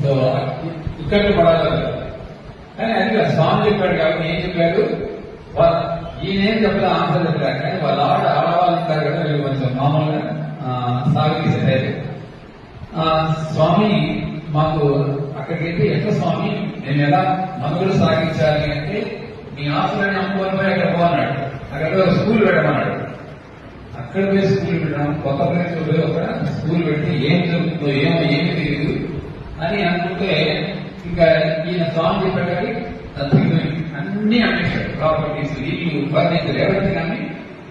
So ఇక్కడ పడాలి. కానీ అది స్వామి చెప్పాడు కాబట్టి ఏం చెప్పాడు, ఈయనేం చెప్పలే ఆన్సర్ చెప్పారు. కానీ వాళ్ళ ఆడవాళ్ళు ఉంటారు కదా, వీళ్ళు కొంచెం మామూలుగా సాగదీసేది. స్వామి మాకు అక్కడికి వెళ్తే ఎట్లా స్వామి నేను ఎలా మనుగోలు సాగించాలి అంటే, మీ ఆఫ్లైన్ అమ్ముకొని పోయి అక్కడ పోన్నాడు. అక్కడ స్కూల్ పెట్టమన్నాడు. అక్కడ పోయి స్కూల్ పెట్టడం, కొత్త ప్రదేశంలో పోయి అక్కడ స్కూల్ పెట్టి ఏం జరుగుతుందో ఏమీ తెలియదు అని అనుకుంటే, ఇంకా ఈయన స్వామి చెప్పేటప్పుడు అన్ని అమ్మేశాడు. ప్రాపర్టీస్, ఇల్లు, ఫర్నిచర్, ఎవరికి అన్ని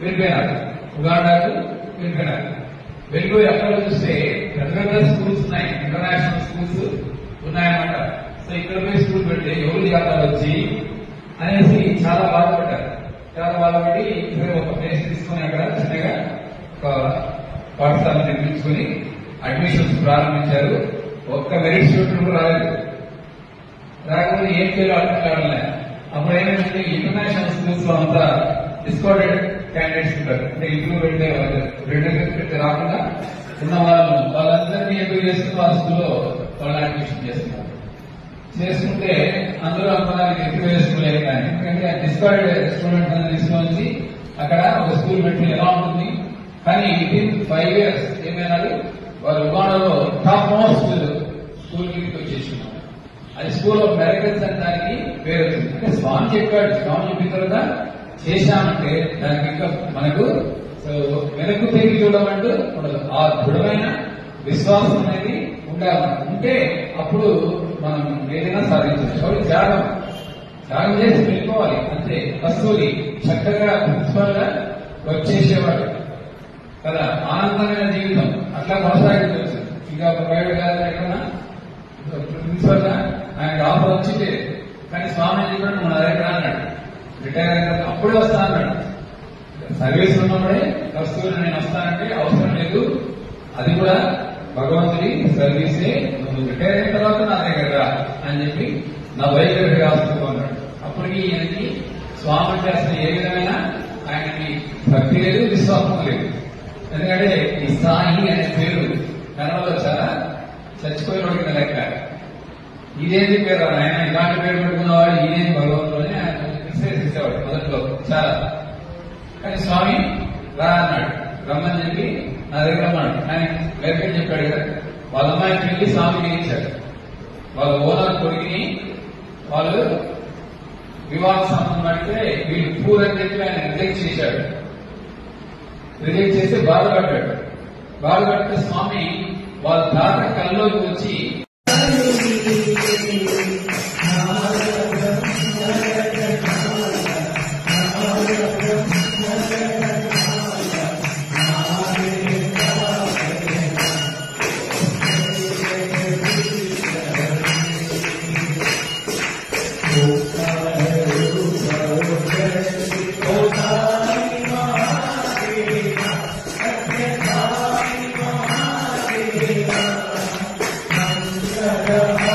వెళ్ళిపోయినారు. ఉగాండాకు వెళ్ళిపోయినారు. వెళ్ళిపోయి అక్కడ చూస్తే పెద్ద పెద్ద స్కూల్స్ ఉన్నాయి, ఇంటర్నేషనల్ స్కూల్స్ ఉన్నాయన్నమాట. సో ఇక్కడ పోయి స్కూల్ పెడితే ఎవరు జాతర వచ్చి అనేసి చాలా బాధపడ్డారు. చాలా బాధపడి ఒక ప్లేస్ తీసుకుని అక్కడ చిన్నగా ఒక పాఠశాల నిర్మించుకుని అడ్మిషన్స్ ప్రారంభించారు. ఒక్క మెరిట్ స్టూడెంట్ కూడా రాలేదు. రాకపోతే ఏం చేయాలో అర్థం. అప్పుడు ఏమైందంటే ఇంటర్నేషనల్ స్కూల్స్ లో అంతా డిస్కౌంటెడ్ క్యాండిడేట్స్ ఉంటారు. అంటే ఇంట్లో వెళ్ళే రెండు రాకుండా ఉన్న వాళ్ళందరినీ ఎంపిక చేసుకుని వాళ్ళ స్కూల్లో వాళ్ళ అడ్మిషన్ చేస్తున్నారు. చేసుకుంటే అందులో కొంతమంది ఎంపిక చేసుకోలేదు. కానీ ఎందుకంటే డిస్కౌంటెడ్ స్టూడెంట్స్ అని తీసుకొని అక్కడ ఒక స్కూల్ పెట్టి ఎలా ఉంటుంది. కానీ వితిన్ 5 years ఏమైనారు, వాళ్ళు ఉగాండాలో టాప్ మోస్ట్ స్కూల్ కి వచ్చేసినారు. అది స్కూల్ ఆఫ్ మెరికల్స్ అని దానికి పేరు వచ్చింది. అంటే స్వామి చెప్పాడు, స్వామి చెప్పిన తర్వాత చేశామంటే దానికి ఇంకా మనకు వెనక్కు తిరిగి చూడమంటూ ఉండదు. ఆ దృఢమైన విశ్వాసం అనేది ఉండాలి. ఉంటే అప్పుడు మనం ఏదైనా సాధించవచ్చు. కాబట్టి త్యాగం చేసి వెళ్ళిపోవాలి అంతే. కస్తూరి చక్కగా ప్రిన్సిపల్ గా వర్క్ చేసేవాడు కదా, ఆనందమైన జీవితం అట్లా కొనసాగించవచ్చు. ఇంకా ప్రైవేట్ గా ఎక్కడన్నా ప్రిన్సిపల్ గా ఆయన ఆఫర్ వచ్చిందే. కానీ స్వామి చెప్పాడు మన దగ్గర అన్నాడు, రిటైర్ అయిన తర్వాత అప్పుడే వస్తా అన్నాడు. సర్వీస్ ఉన్నప్పుడే కస్తూరి నేను వస్తానంటే అవసరం లేదు, అది కూడా భగవంతుడి సర్వీసే, నువ్వు రిటైర్ అయిన తర్వాత నా దగ్గర అని చెప్పి నా వైఖరి ఆస్తులు అన్నాడు. అప్పటికి ఈయనకి స్వామి అంటే అసలు ఏ విధమైన ఆయనకి భక్తి లేదు, విశ్వాసం లేదు. ఎందుకంటే ఈ సాయి అనే పేరు కన్నడలో చాలా చచ్చిపోయిన వాడికి లెక్క. ఇదేంటి పేరు ఆయన, ఇలాంటి పేరు పెట్టుకున్నవాడు ఇదేంటి భగవంతుడు అని ఆయన విశ్లేషించేవాడు మొదట్లో చాలా. కానీ స్వామి రా అన్నాడు, రమ్మని చెప్పి నా దగ్గర రమ్మన్నాడు. ఆయన వెనకని చెప్పాడు కదా, వాళ్ళ అమ్మాయికి వెళ్ళి స్వామికి ఇచ్చాడు. వాళ్ళ ఓనర్ కొడుకుని వాళ్ళు వివాహ సంబంధం అడిగితే వీళ్ళు పూర్ అని చెప్పి ఆయన రిజెక్ట్ చేశాడు. రిజెక్ట్ చేసి బాధపడ్డాడు. బాధపడితే స్వామి వాళ్ళ తాత కల్లోకి వచ్చి Jai